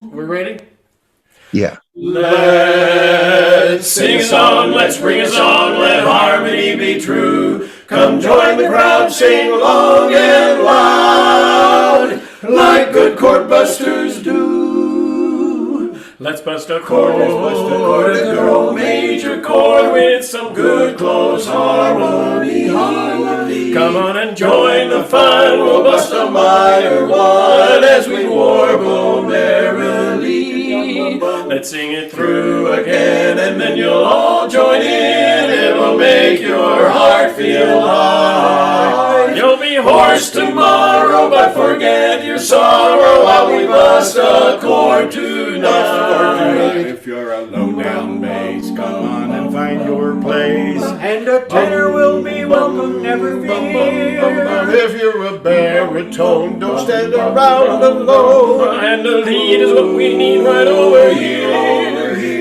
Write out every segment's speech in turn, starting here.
We're ready? Yeah. Let's sing a song, let's bring a song, let harmony be true. Come join the crowd, sing long and loud, like good chord busters do. Let's bust a chord, a good old major chord with some good close harmony. Come on and join the fun, we'll bust a minor one as we warble merrily. Let's sing it through again and then you'll all join in. It'll make your heart feel high. You'll be hoarse tomorrow, but forget your sorrow while we bust a chord tonight. If you're a low down bass, come on and find your place. And a tenor will be welcome, never fear. If you're a baritone, don't stand around alone. And the lead is what we need right over here.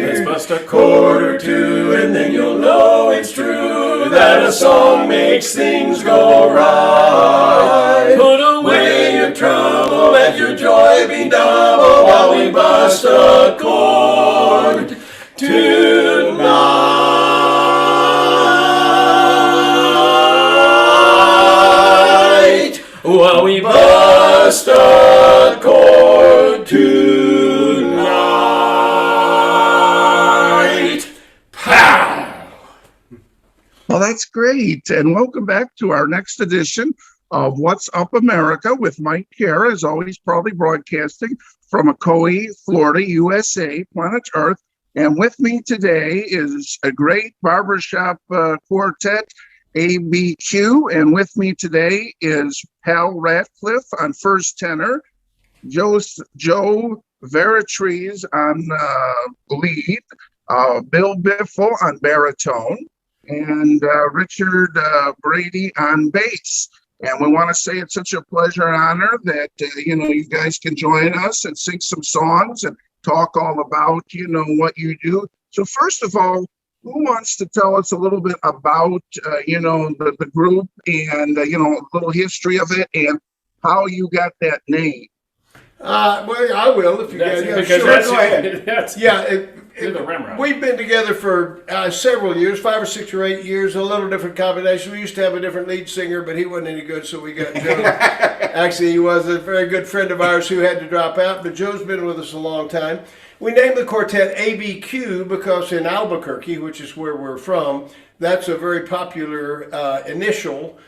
Let's bust a chord or two and then you'll know it's true that a song makes things go right. Put away your trouble, let your joy be double while we bust a chord tonight. While we bust a chord tonight. Pow! Well, that's great. And welcome back to our next edition of What's Up America with Mike Kerr, as always, proudly broadcasting from Ocoee, Florida, USA, planet Earth. And with me today is a great Barbershop Quartet ABQ. And with me today is Pal Ratcliffe on first tenor, Joe Veratrees on lead, Bill Biffle on baritone, and Richard Brady on bass. And we want to say it's such a pleasure and honor that, you guys can join us and sing some songs and talk all about, what you do. So first of all, who wants to tell us a little bit about, the group and, a little history of it and how you got that name? Well, I will if you guys. Because Sure, that's, go ahead. that's Yeah, you're the ramrod. we've been together for several years, 5 or 6 or 8 years, a little different combination. We used to have a different lead singer, but he wasn't any good, so we got Joe. Actually, he was a very good friend of ours who had to drop out, but Joe's been with us a long time. We named the quartet ABQ because in Albuquerque, which is where we're from, that's a very popular initial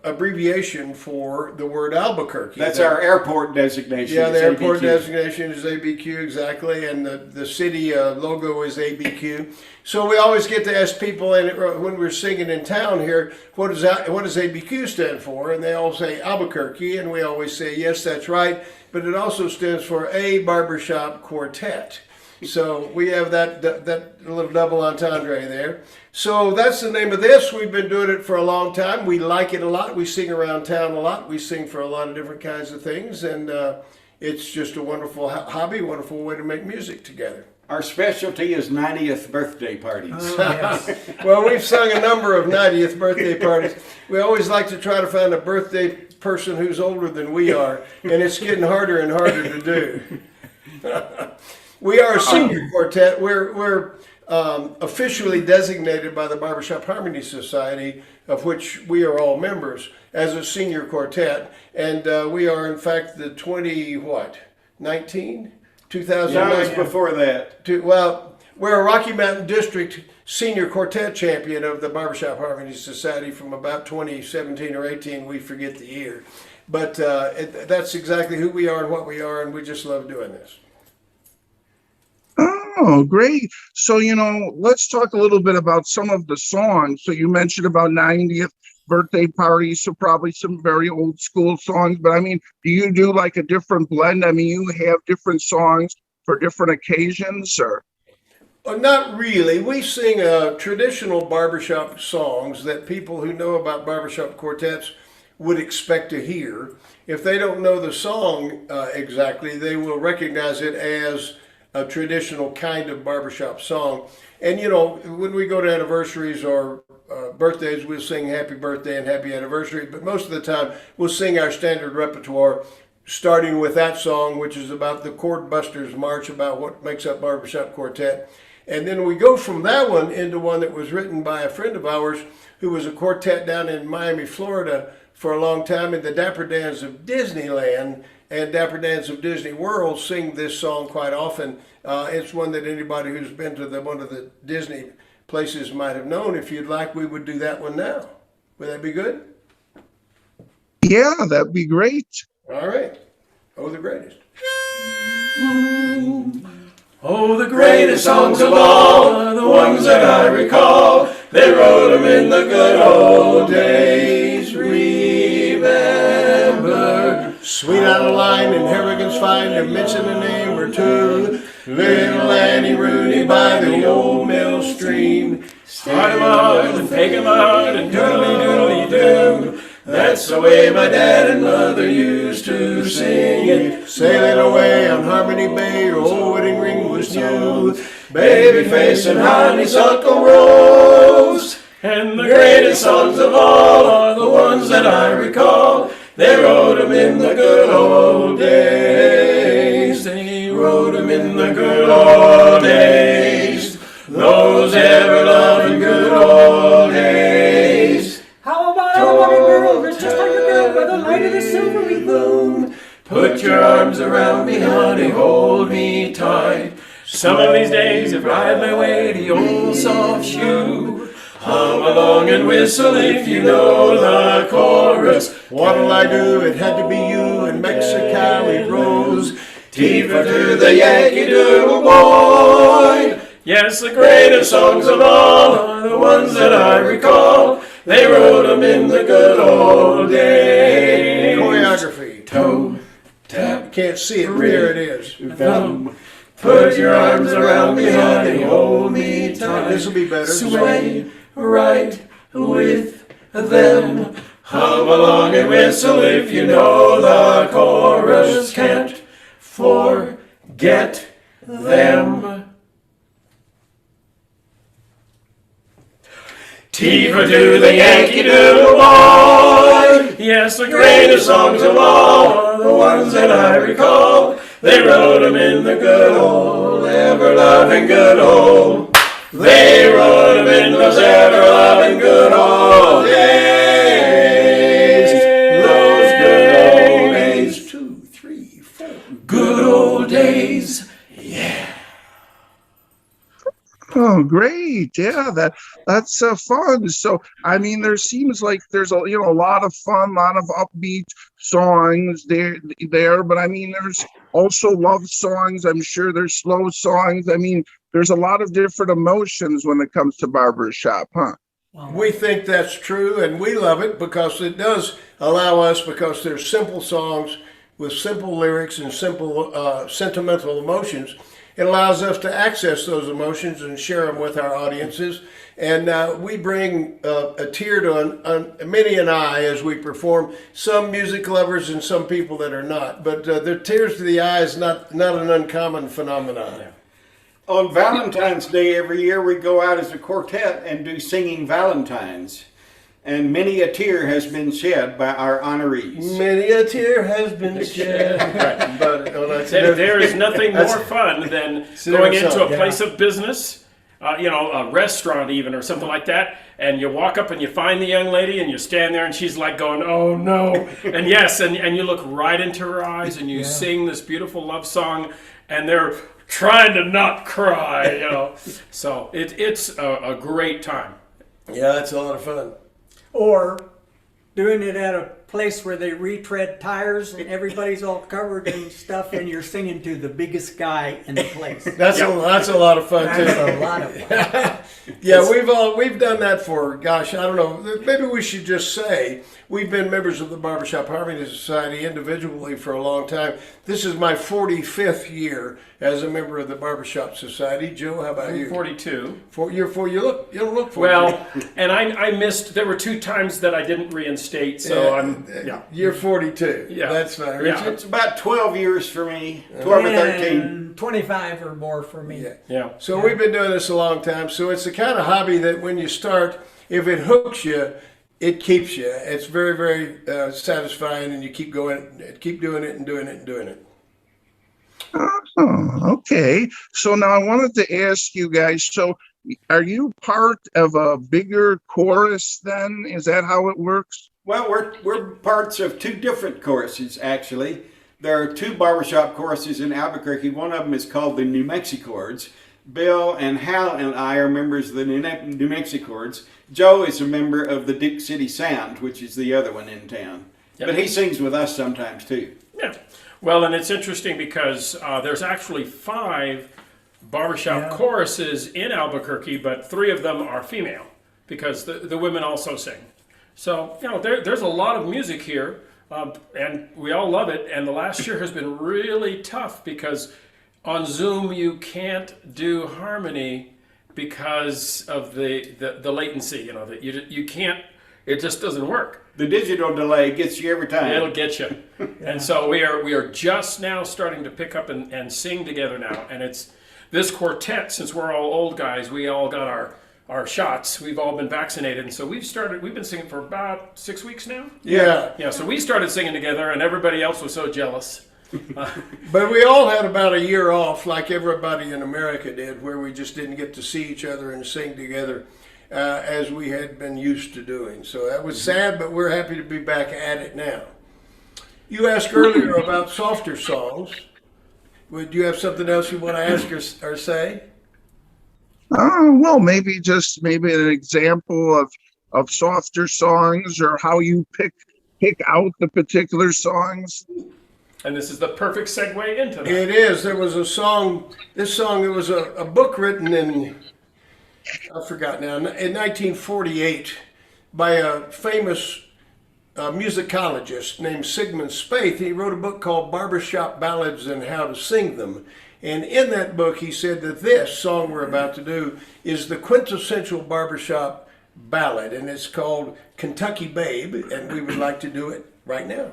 abbreviation for the word Albuquerque. That's our airport designation. Yeah, the is airport ABQ. designation is ABQ, exactly, and the city logo is ABQ. So we always get to ask people when we're singing in town here, what does ABQ stand for? And they all say Albuquerque, and we always say, yes, that's right, but it also stands for a Barbershop Quartet. So we have that little double entendre there. So that's the name of this. We've been doing it for a long time. We like it a lot. We sing around town a lot. We sing for a lot of different kinds of things. And it's just a wonderful hobby, wonderful way to make music together. Our specialty is 90th birthday parties. Well, we've sung a number of 90th birthday parties. We always like to try to find a birthday person who's older than we are. And it's getting harder and harder to do. We are a senior quartet. We're officially designated by the Barbershop Harmony Society, of which we are all members, as a senior quartet. And we are, in fact, the 2019? 2009. That was before that. Well, we're a Rocky Mountain District senior quartet champion of the Barbershop Harmony Society from about 2017 or 18. We forget the year. But that's exactly who we are and what we are, and we just love doing this. Oh, great. So, let's talk a little bit about some of the songs. So you mentioned about 90th birthday parties, so probably some very old school songs. But I mean, do you do like a different blend? I mean, you have different songs for different occasions, or? Not really. We sing traditional barbershop songs that people who know about barbershop quartets would expect to hear. If they don't know the song exactly, they will recognize it as a traditional kind of barbershop song. And when we go to anniversaries or birthdays, we'll sing happy birthday and happy anniversary, but most of the time we'll sing our standard repertoire, starting with that song, which is about the Chord Busters March, about what makes up Barbershop Quartet. And then we go from that one into one that was written by a friend of ours who was a quartet down in Miami, Florida for a long time, in the Dapper Dans of Disneyland and Dapper Dans of Disney World sing this song quite often. It's one that anybody who's been to one of the Disney places might have known. If you'd like, we would do that one now. Would that be good? Yeah, that'd be great. All right. Oh, the greatest. Oh, the greatest songs of all are the ones that I recall. They wrote them in the good old days. Remember, Sweet out of line and Harrigan's fine to mention a name or two. Little Annie Rooney by the old mill stream. start 'em hard and take 'em hard and doodly-doodly-doo. That's the way my dad and mother used to sing it. Sailing away on Harmony Bay, your old wedding ring was new. Babyface and honeysuckle rose. And the greatest songs of all are the ones that I recall. They wrote 'em in the good old days. They wrote 'em in the good old days. Those ever-loving good old days. How about a woman girl dressed just like a girl by the light of the silvery moon? Put your arms around me, honey, hold me tight. Some of these days, if I had my way, the old soft shoe. Hum along and whistle if you know the chorus. What'll I do? It had to be you and Mexicali Rose. Tifa to the Yankee Doodle Boy. Yes, the greatest songs of all are the ones that I recall. They wrote 'em in the good old days. Choreography. Toe, tap, You can't see it, but there it is. thumb. Put your arms around me, honey, hold me tight. This will be better. Sway right with them. Hum along and whistle if you know the chorus. Can't forget them. Tifa to the Yankee Doodle Boy. Yes, the greatest songs of all are the ones that I recall. They wrote 'em in the good old, ever-loving good old. They wrote 'em in those ever-loving good old days. Those good old days. 2, 3, 4. Good old days. Yeah. Oh, great! Yeah, that's fun. So, I mean, there seems like there's a lot of fun, a lot of upbeat songs there. But I mean, there's also love songs. I'm sure there's slow songs. I mean, there's a lot of different emotions when it comes to barbershop, huh? We think that's true, and we love it because it does allow us, because they're simple songs with simple lyrics and simple sentimental emotions. It allows us to access those emotions and share them with our audiences. And we bring a tear to many an eye as we perform. Some music lovers and some people that are not. But the tears to the eye is not an uncommon phenomenon. On Valentine's Day every year, we go out as a quartet and do singing Valentines. And many a tear has been shed by our honorees. Many a tear has been shed. Right. But, There is nothing more fun than going into a place of business, a restaurant even or something like that, and you walk up and you find the young lady and you stand there and she's like going, oh no. And yes, and you look right into her eyes and you sing this beautiful love song and they're trying to not cry, So it's a great time. Yeah, it's a lot of fun. Or doing it at a place where they retread tires and everybody's all covered in stuff and you're singing to the biggest guy in the place. That's a lot of fun too. That's a lot of fun. Yeah, we've done that for, gosh, I don't know, maybe we should just say we've been members of the Barbershop Harmony Society individually for a long time. This is my 45th year as a member of the Barbershop Society. Joe, how about you? 42. You don't look 42. Well, and I missed, there were 2 times that I didn't reinstate, so You're 42. Yeah. That's fine. Yeah. Richard? It's about 12 years for me, 12 or 13. And 25 or more for me. Yeah. So we've been doing this a long time. So it's the kind of hobby that when you start, if it hooks you, it keeps you. It's very, very satisfying, and you keep going, keep doing it and doing it and doing it. Oh, okay. So now I wanted to ask you guys, so are you part of a bigger chorus then? Is that how it works? Well, we're parts of two different choruses, actually. There are two barbershop choruses in Albuquerque. One of them is called the New Mexicors. Bill and Hal and I are members of the New Mexicors. Joe is a member of the Dick City Sound, which is the other one in town. Yep. But he sings with us sometimes too. Yeah. Well, and it's interesting because there's actually 5 barbershop choruses in Albuquerque, but 3 of them are female because the women also sing. So, you know, there's a lot of music here, and we all love it. And the last year has been really tough because on Zoom you can't do harmony because of the latency. You know, that you can't. It just doesn't work. The digital delay gets you every time. It'll get you. And so we are just now starting to pick up and sing together now. And it's this quartet, since we're all old guys, we all got our shots. We've all been vaccinated. And so we've been singing for about 6 weeks now. Yeah. Yeah, so we started singing together and everybody else was so jealous. But we all had about a year off, like everybody in America did, where we just didn't get to see each other and sing together as we had been used to doing. So that was sad, but we're happy to be back at it now. You asked earlier about softer songs. Would you have something else you want to ask or say? Well, maybe an example of softer songs, or how you pick out the particular songs. And this is the perfect segue into that. It is. There was a song. This song. It was a book written in, I forgot now, in 1948 by a famous musicologist named Sigmund Spaeth. He wrote a book called Barbershop Ballads and How to Sing Them. And in that book, he said that this song we're about to do is the quintessential barbershop ballad, and it's called Kentucky Babe, and we would like to do it right now.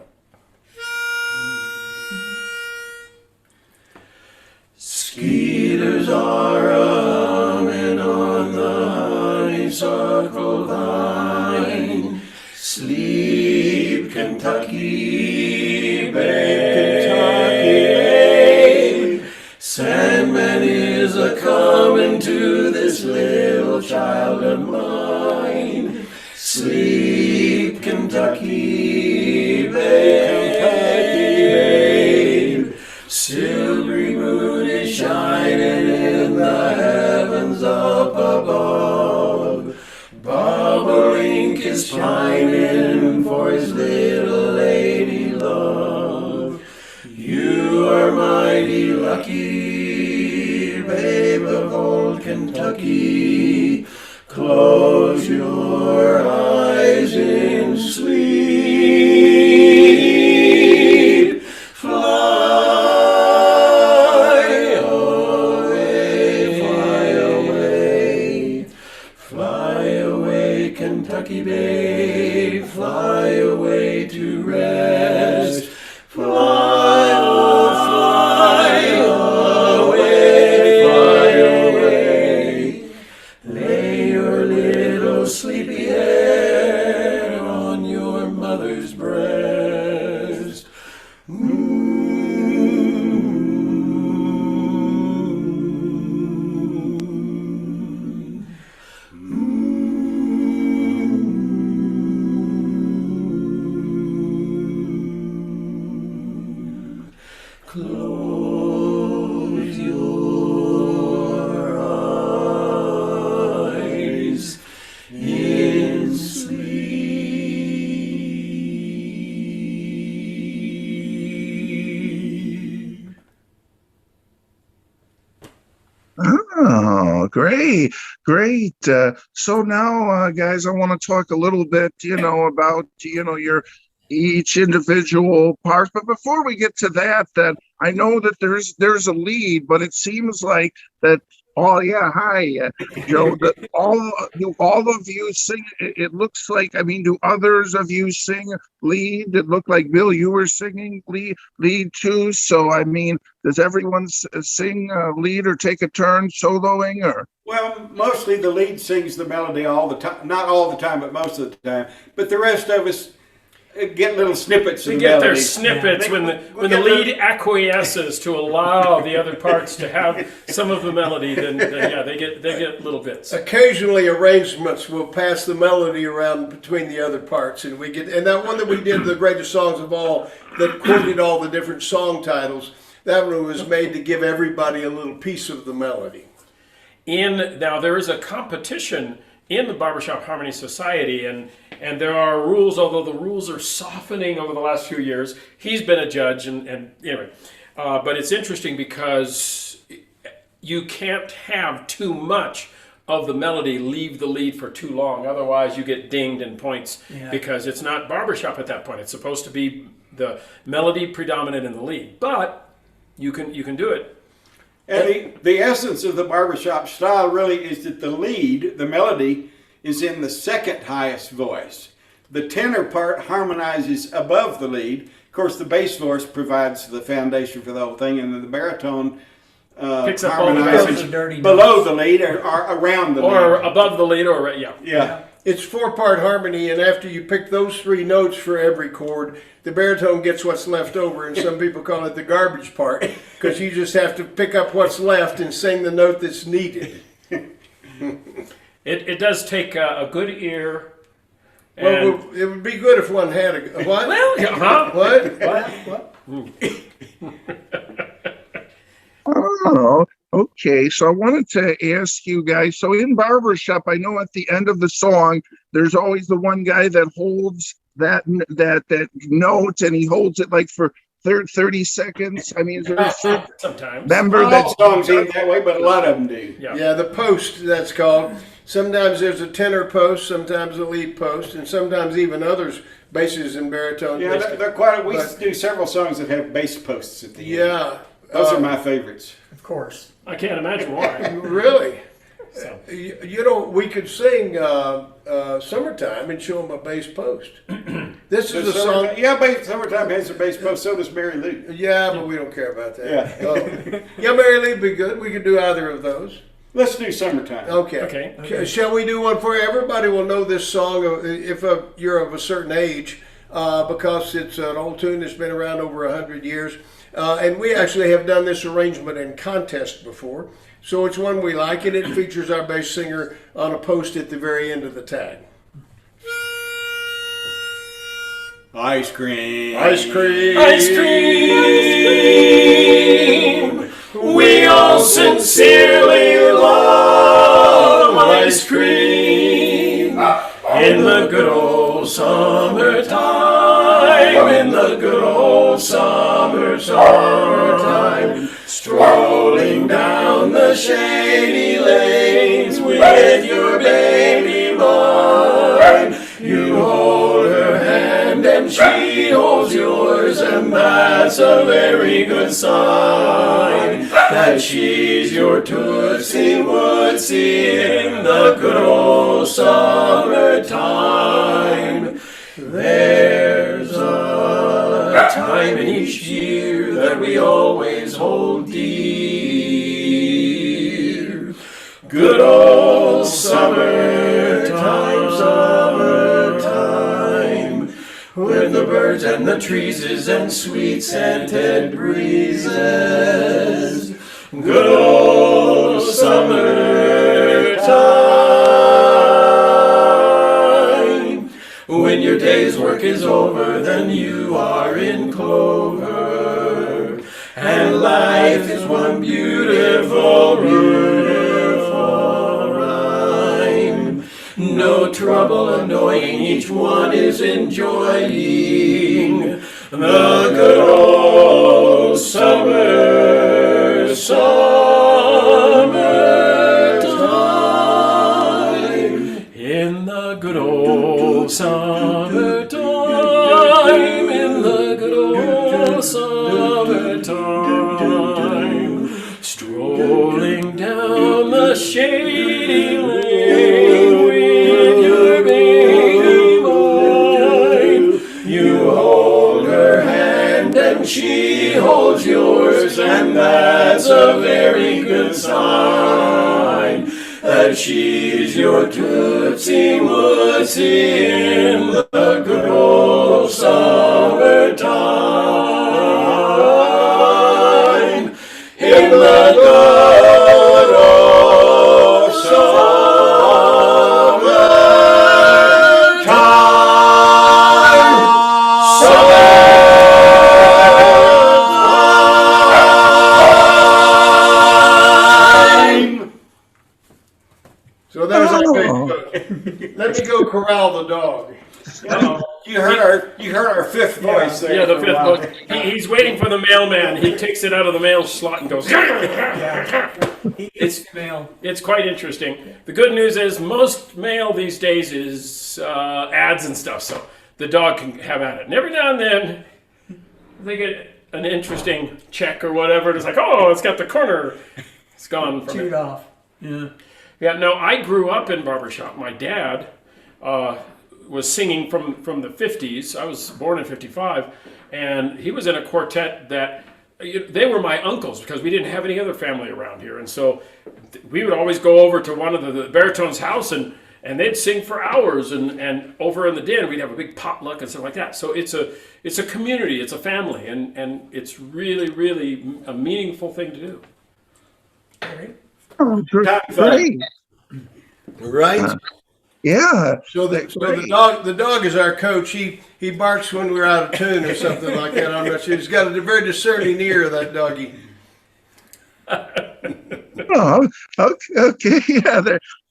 Skeeters are a-humming on the honeysuckle vine. Sleep, Kentucky babe, Kentucky babe. Sandman is a-coming to this little child of mine. Sleep, Kentucky babe, Kentucky babe. Silvery moon is shining in the heavens up above. Bobolink is pining for his little lady love. You are mighty lucky, babe of old Kentucky. Close your eyes in sleep. Fly away, Kentucky babe, fly away to rest. Fly, oh, fly away. Lay your little sleepy head on your mother's breast. Close your eyes in sleep. Oh, great. So now, guys, I want to talk a little bit, about, your each individual part. But before we get to that, I know that there's a lead, but it seems like that. Oh yeah, hi, Joe. That all of you sing. It looks like. I mean, do others of you sing lead? It looked like Bill, you were singing lead too. So I mean, does everyone sing lead or take a turn soloing or? Well, mostly the lead sings the melody all the time. Not all the time, but most of the time. But the rest of us get little snippets of They the get their melody. snippets when the lead acquiesces to allow the other parts to have some of the melody. Then yeah, they get little bits. Occasionally, arrangements will pass the melody around between the other parts, and that one that we did, the greatest songs of all, that quoted all the different song titles. That one was made to give everybody a little piece of the melody. Now there is a competition in the Barbershop Harmony Society, and there are rules, although the rules are softening over the last few years. He's been a judge, and anyway, but it's interesting because you can't have too much of the melody leave the lead for too long. Otherwise, you get dinged in points because it's not barbershop at that point. It's supposed to be the melody predominant in the lead, but you can do it. And the essence of the barbershop style really is that the lead, the melody, is in the second highest voice. The tenor part harmonizes above the lead. Of course, the bass voice provides the foundation for the whole thing, and then the baritone Picks up all the harmonizes dirty below the lead or around the lead. Or above the lead, or Yeah. It's 4-part harmony, and after you pick those 3 notes for every chord, the baritone gets what's left over, and some people call it the garbage part, because you just have to pick up what's left and sing the note that's needed. It does take a good ear. Well, it would be good if one had a what? Well, huh? What? Oh, okay. So I wanted to ask you guys. So in barbershop, I know at the end of the song, there's always the one guy that holds that note, and he holds it like for 30 seconds. I mean, is there a certain Sometimes. member All that's songs ain't that way, but a lot of them do. Yeah, the post, that's called. Sometimes there's a tenor post, sometimes a lead post, and sometimes even others, basses and baritones. Yeah, they're quite. We do several songs that have bass posts at the end. Yeah. Those are my favorites. Of course. I can't imagine why. Really? So. You know, we could sing Summertime and show them a bass post. This is a song. Yeah, Summertime has a bass post, so does Mary Lou. Yeah, but we don't care about that. Yeah. Yeah, Mary Lee would be good. We could do either of those. Let's do Summertime. Okay. Shall we do one for you? Everybody will know this song if you're of a certain age, because it's an old tune that's been around over 100 years. And we actually have done this arrangement in contest before. So it's one we like, and it features our bass singer on a post at the very end of the tag. Ice cream. Ice cream. Ice cream. We all sincerely love ice cream. In the good old summertime, in the good old summertime, strolling down the shady lanes with your baby mine. You hold her hand and she holds yours, and that's a very good sign that she's your Tootsie Wootsie in the good old summertime. There's a time in each year that we always hold dear. Good old summertime, summertime, with the birds and the trees and sweet scented breezes. Good old summertime. When your day's work is over, then you are in clover, and life is one beautiful, beautiful rhyme. No trouble annoying, each one is enjoying the good old summertime. In the good old summertime. Strolling down the shady lane with your baby mine. You hold her hand and she holds yours, and that's a very good sign that she's your Tootsie Wootsie in the good old summertime. In the good old summertime. So there's our big book. Let me go corral the dog. You heard our fifth voice there. Yeah, the for a fifth while. book. He's waiting for the mailman. He takes it out of the mail slot and goes. It's quite interesting. The good news is most mail these days is ads and stuff, so the dog can have at it. And every now and then they get an interesting check or whatever. It's like, oh, it's got the corner. It's gone from Chewed it. off. Yeah. Yeah, no, I grew up in barbershop. My dad was singing from the 50s. I was born in 55, and he was in a quartet that they were my uncles because we didn't have any other family around here. And so we would always go over to one of the baritones' house, and they'd sing for hours. And over in the den, we'd have a big potluck and stuff like that. So it's a community, it's a family, and it's really, really a meaningful thing to do. Oh, Time great. Right? Yeah. So the dog is our coach. He barks when we're out of tune or something like that. I'm not sure. He's got a very discerning ear, that doggy. Oh, okay. Yeah,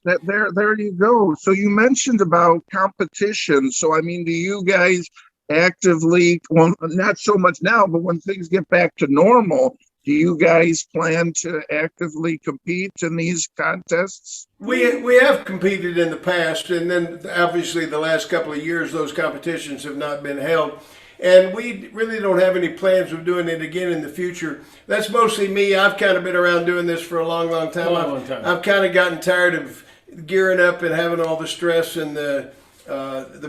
there you go. So you mentioned about competition. So, I mean, do you guys actively, well, not so much now, but when things get back to normal, do you guys plan to actively compete in these contests? We have competed in the past, and then obviously the last couple of years those competitions have not been held. And we really don't have any plans of doing it again in the future. That's mostly me. I've kind of been around doing this for a long time. I've kind of gotten tired of gearing up and having all the stress and the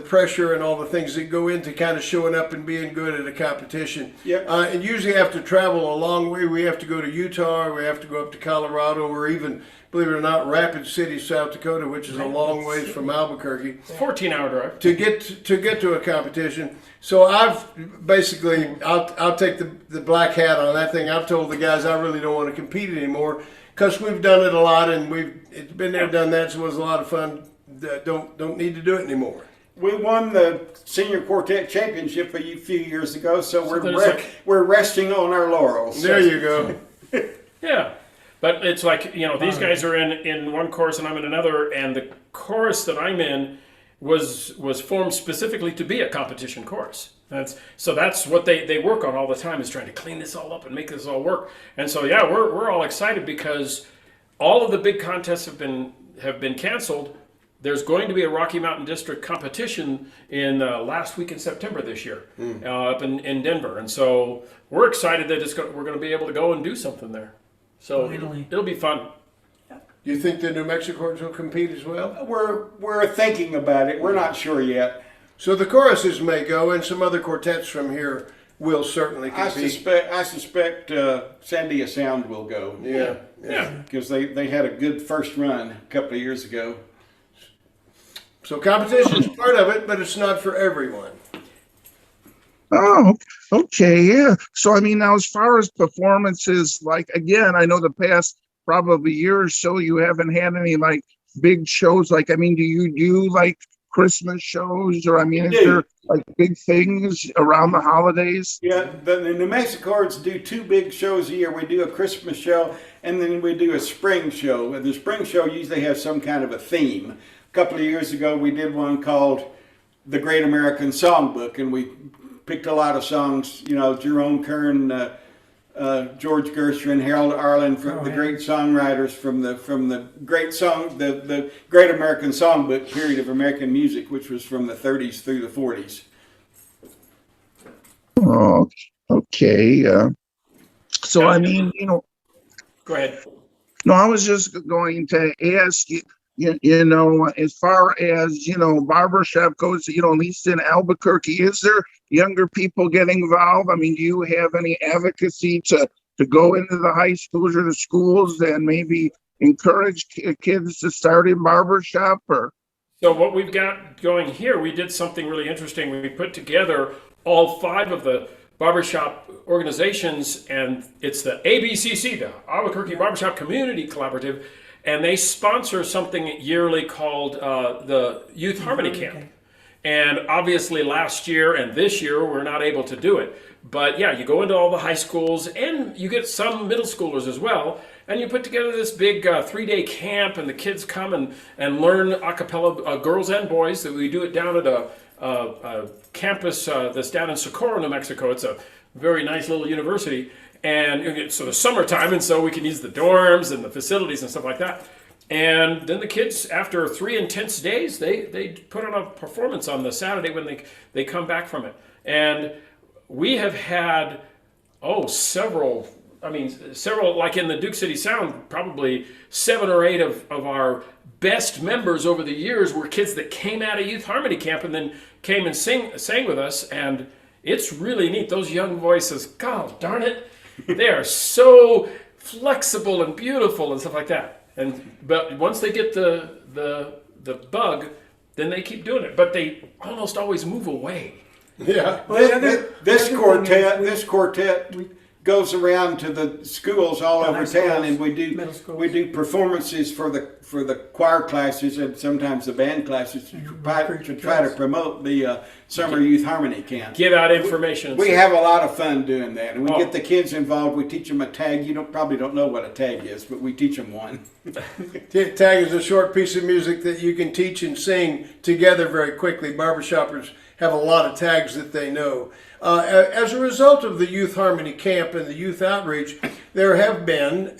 pressure and all the things that go into kind of showing up and being good at a competition. Yep. And usually have to travel a long way. We have to go to Utah, or we have to go up to Colorado, or even, believe it or not, Rapid City, South Dakota, which is a long ways from Albuquerque. 14-hour drive. To get to a competition. So I've basically, I'll take the black hat on that thing. I've told the guys I really don't want to compete anymore because we've done it a lot and it's been there, done that, so it was a lot of fun. Don't need to do it anymore. We won the senior quartet championship a few years ago, so we're resting on our laurels. There you go. Yeah, but it's like, these guys are in one chorus and I'm in another, and the chorus that I'm in was formed specifically to be a competition chorus. That's what they work on all the time, is trying to clean this all up and make this all work. And so yeah, we're all excited because all of the big contests have been canceled. There's going to be a Rocky Mountain District competition in last week in September this year up in Denver. And so we're excited that we're going to be able to go and do something there. So it'll be fun. Do you think the New Mexicans will compete as well? We're thinking about it. We're not sure yet. So the choruses may go, and some other quartets from here will certainly compete. I suspect Sandia Sound will go. Yeah. Because they had a good first run a couple of years ago. So competition is part of it, but it's not for everyone. Oh, okay, yeah. So, I mean, now as far as performances, like, again, I know the past probably year or so, you haven't had any, like, big shows. Like, I mean, do you do, like, Christmas shows? Or, I mean, is there, like, big things around the holidays? Yeah, the New Mexicans do 2 big shows a year. We do a Christmas show, and then we do a spring show. And the spring show usually has some kind of a theme. A couple of years ago, we did one called The Great American Songbook, and we picked a lot of songs, Jerome Kern, George Gershwin, Harold Arlen, from the great songwriters from the great the Great American Songbook period of American music, which was from the 30s through the 40s. Oh, okay. So, I mean, Go ahead. No, I was just going to ask you, you know, as far as, you know, barbershop goes, you know, at least in Albuquerque, is there younger people getting involved? I mean, do you have any advocacy to go into the high schools or the schools and maybe encourage kids to start in barbershop? Or So what we've got going here, we did something really interesting. We put together all 5 of the barbershop organizations, and it's the ABCC, the Albuquerque Barbershop Community Collaborative, and they sponsor something yearly called the Youth Harmony Camp. And obviously last year and this year we're not able to do it. But yeah, you go into all the high schools and you get some middle schoolers as well, and you put together this big 3-day camp, and the kids come and learn a cappella, girls and boys. That we do it down at a campus that's down in Socorro, New Mexico. It's a very nice little university, and it's sort of summertime, and so we can use the dorms and the facilities and stuff like that. And then the kids, after 3 intense days, they put on a performance on the Saturday when they come back from it. And we have had several, like in the Duke City Sound, probably 7 or 8 of our best members over the years were kids that came out of Youth Harmony Camp and then came and sang with us. And it's really neat. Those young voices, God darn it, they are so flexible and beautiful and stuff like that. But once they get the bug, then they keep doing it. But they almost always move away. Yeah. This quartet goes around to the schools all over town, and we do performances for the choir classes and sometimes the band classes to try to promote the summer youth harmony camp. Give out information. We have a lot of fun doing that, and we get the kids involved. We teach them a tag. You probably don't know what a tag is, but we teach them one. Tag is a short piece of music that you can teach and sing together very quickly. Barbershoppers have a lot of tags that they know. As a result of the Youth Harmony Camp and the youth outreach, there have been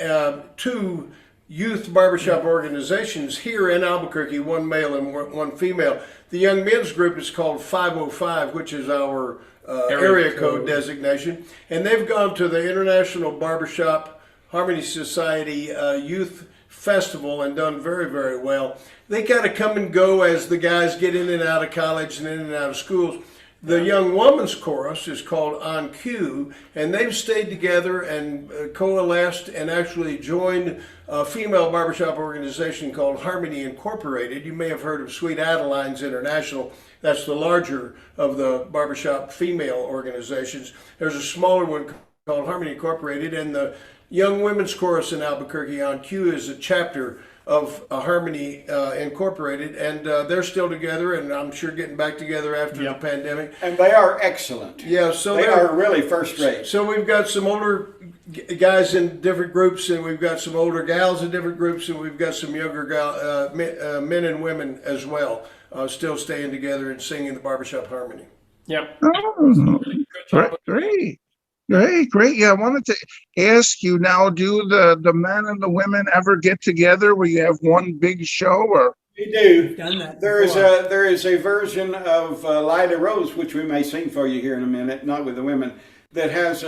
2 youth barbershop organizations here in Albuquerque, 1 male and 1 female. The young men's group is called 505, which is our area code designation, and they've gone to the International Barbershop Harmony Society Youth Festival and done very, very well. They kind of come and go as the guys get in and out of college and in and out of schools. The young woman's chorus is called On Cue, and they've stayed together and coalesced and actually joined a female barbershop organization called Harmony Incorporated. You may have heard of Sweet Adeline's International. That's the larger of the barbershop female organizations. There's a smaller one called Harmony Incorporated, and the Young Women's Chorus in Albuquerque, On Cue, is a chapter of Harmony Incorporated, and they're still together, and I'm sure getting back together after the pandemic. And they are excellent. Yeah, so they are really first rate. So we've got some older guys in different groups, and we've got some older gals in different groups, and we've got some younger men and women as well, still staying together and singing the barbershop harmony. Yep. oh, great. Great. Yeah, I wanted to ask you now, do the men and the women ever get together where you have one big show? Or we do. Done that there is a version of Lila Rose, which we may sing for you here in a minute, not with the women, that has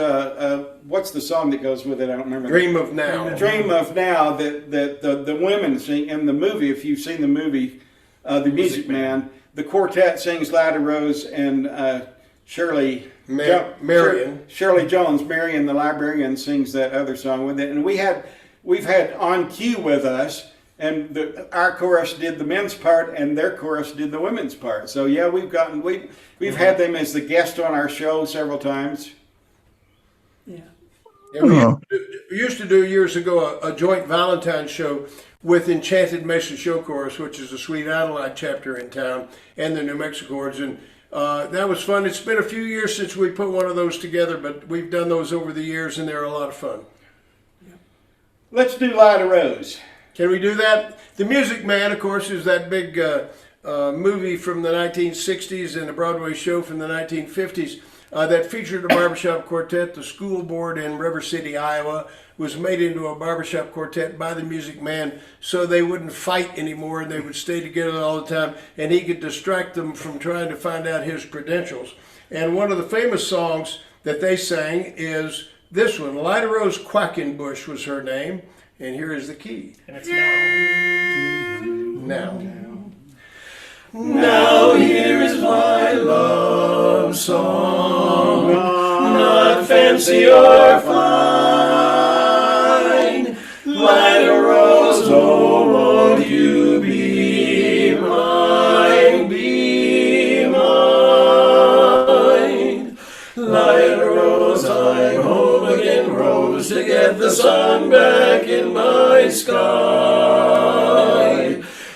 what's the song that goes with it? I don't remember. Dream of Now. Dream of Now, that the women sing in the movie. If you've seen the movie, The Music Man, the quartet sings Lila Rose and Shirley Jones, Marion the librarian, sings that other song with it. And we've had On Cue with us, and our chorus did the men's part and their chorus did the women's part. So yeah, we've had them as the guest on our show several times. Yeah. Yeah, we used to do years ago a joint Valentine's show with Enchanted Mesa Show Chorus, which is a Sweet Adeline chapter in town, and the New Mexicoards, and that was fun. It's been a few years since we put one of those together, but we've done those over the years, and they're a lot of fun. Let's do Lila Rose. Can we do that? The Music Man, of course, is that big movie from the 1960s and a Broadway show from the 1950s that featured a barbershop quartet. The school board in River City, Iowa, was made into a barbershop quartet by the Music Man so they wouldn't fight anymore and they would stay together all the time, and he could distract them from trying to find out his credentials. And one of the famous songs that they sang is this one, Lida Rose Quackenbush was her name, and here is the key. And it's now. Now. Now here is my love song, not fancy or fine. Lida Rose, oh, won't you be mine, be mine? Lida Rose, I'm home again, rose to get the sun back in my sky.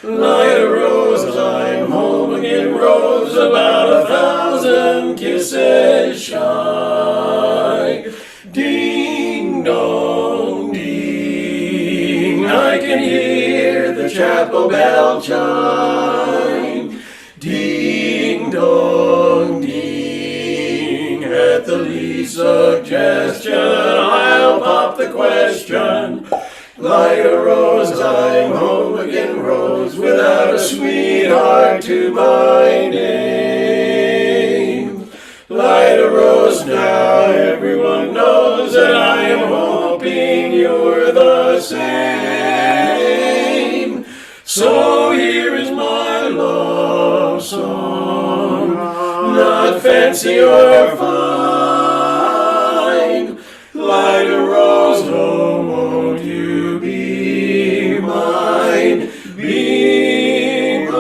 Lida Rose, I'm home again, rose about 1,000 kisses shy. Ding dong ding, I can hear the chapel bell chime. Ding dong ding, at the least suggestion I'll pop the question. Lida Rose, I'm home again, rose without a sweetheart to my name. Lida Rose, now everyone knows that I am hoping you're the same. So here is my love song, not fancy or fine. Lida Rose, oh, won't you be mine, be mine.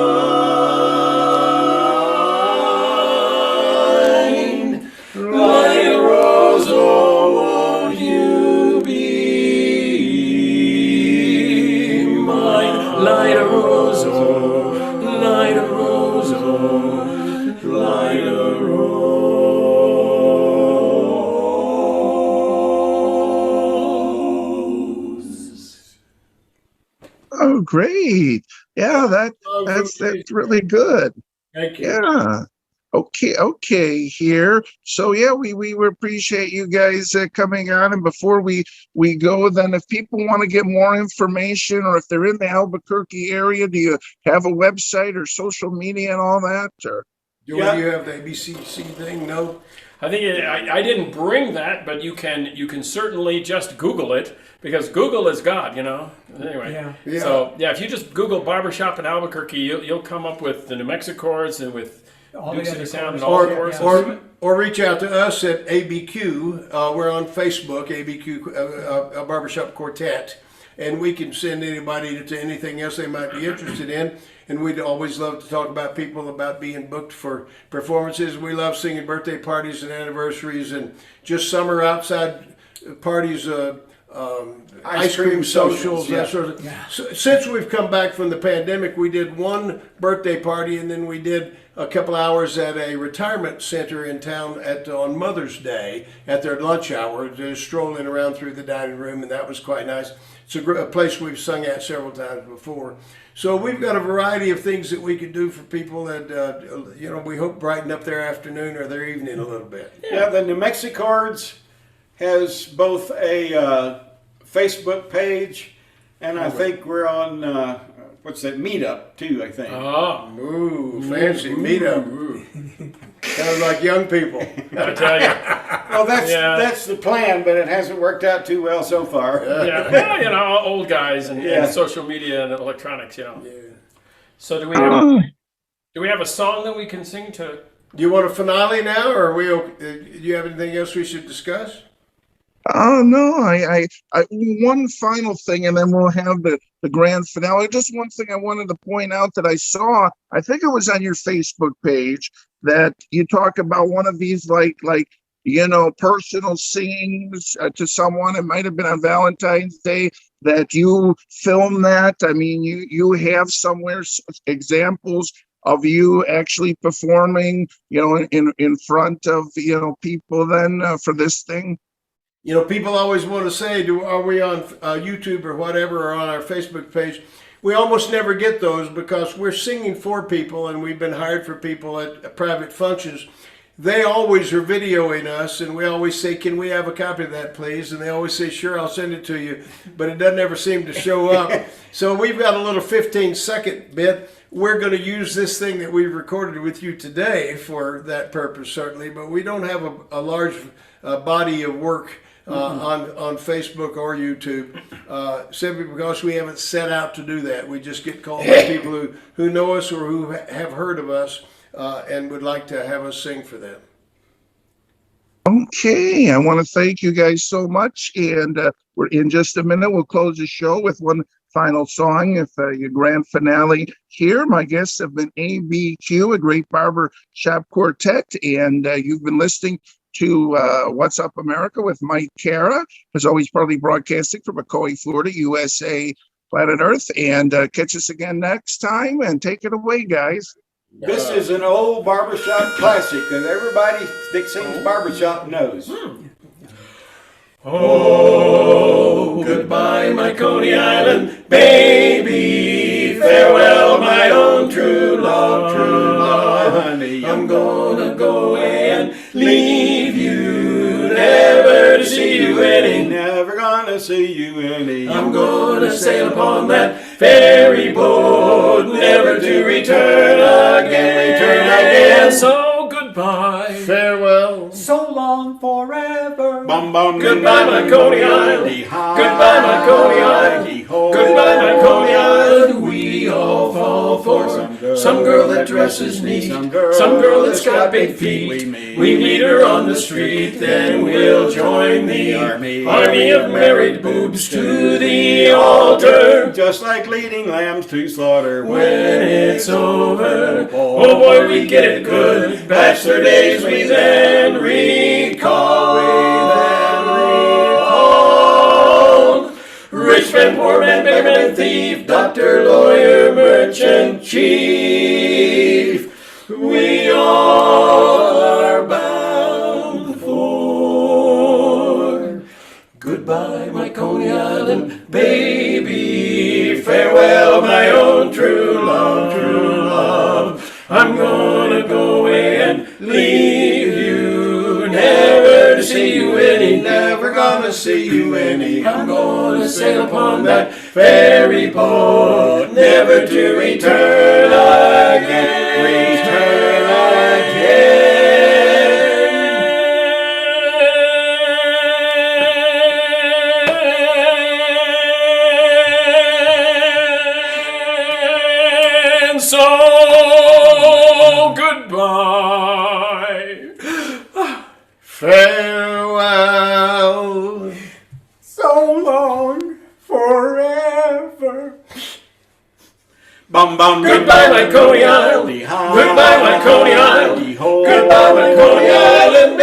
Lida Rose, oh, won't you be mine. Lida Rose, oh, Lida Rose, oh, Lida Rose. Oh, great. Yeah, that's really good. Thank you. Yeah. Okay, here. So yeah, we appreciate you guys coming on. And before we go, then if people want to get more information, or if they're in the Albuquerque area, do you have a website or social media and all that? Or Do you have the ABCC thing? No? I think I didn't bring that, but you can certainly just Google it, because Google is God, you know. Anyway, Yeah. So yeah, if you just Google Barbershop in Albuquerque, you'll come up with the New Mexico's and with All Duke the City other Sound and choruses. all the Or, courses. or reach out to us at ABQ. We're on Facebook, ABQ Barbershop Quartet, and we can send anybody to anything else they might be interested in. And we'd always love to talk about people about being booked for performances. We love singing birthday parties and anniversaries and just summer outside parties, ice cream socials, that sort of thing. So, since we've come back from the pandemic, we did one birthday party, and then we did a couple hours at a retirement center in town on Mother's Day at their lunch hour, just strolling around through the dining room, and that was quite nice. It's a place we've sung at several times before. So we've got a variety of things that we can do for people that, we hope brighten up their afternoon or their evening a little bit. Yeah, the New Mexico's has both a Facebook page, and I think we're on what's that, Meetup too, I think. Oh, Ooh, fancy meetup. Sounds like young people. I tell you. Well, that's the plan, but it hasn't worked out too well so far. Yeah, well, you know, old guys and social media and electronics, you know. Yeah. So do we have a song that we can sing to? Do you want a finale now, or are we? Do you have anything else we should discuss? oh no, I one final thing, and then we'll have the grand finale. Just one thing I wanted to point out that I saw. I think it was on your Facebook page that you talk about one of these like personal singings to someone. It might have been on Valentine's Day that you filmed that. I mean, you have somewhere examples of you actually performing, in front of, people then for this thing. People always want to say, are we on YouTube or whatever, or on our Facebook page? We almost never get those because we're singing for people, and we've been hired for people at private functions. They always are videoing us, and we always say, can we have a copy of that, please? And they always say, sure, I'll send it to you. But it doesn't ever seem to show up. So we've got a little 15-second bit. We're going to use this thing that we've recorded with you today for that purpose, certainly. But we don't have a large body of work on Facebook or YouTube, simply because we haven't set out to do that. We just get called by people who know us or who have heard of us and would like to have us sing for them. Okay, I want to thank you guys so much, and we're in just a minute. We'll close the show with one final song. If your grand finale here, my guests have been ABQ, a great barbershop quartet, and you've been listening to What's Up America with Mike Cara, as always, proudly broadcasting from McCoy, Florida, USA, planet Earth. And catch us again next time, and take it away, guys. This is an old barbershop classic that everybody that sings barbershop knows. Oh, goodbye, my Coney Island baby. Farewell, my own true love, honey. I'm gonna go and leave you, never to see you any. Never gonna see you any. I'm gonna sail upon that ferry boat, never to return again. So goodbye, Farewell. So long forever. Bum, bum, goodbye, my Coney Island. Goodbye, my Coney Island. Goodbye, my Coney Island. We all fall for some girl that dresses neat, some girl that's got big feet. We meet her on the street, then we'll join the army of married boobs to the altar. Just like leading lambs to slaughter. When it's over, oh boy, we get it good. Bachelor days we then recall. Rich man, poor man, beggar man, thief, doctor, lawyer, merchant, chief. We all are bound for goodbye, my Coney Island baby. Farewell, my own true love, true love. I'm gonna go away and leave you, never to see you any, never gonna see you any. I'm gonna sail upon that ferry boat, never to return again, return again. So goodbye, farewell, So long forever. Bum, bum, goodbye, my Coney Island. Goodbye, my Coney Island. Goodbye, my Coney Island.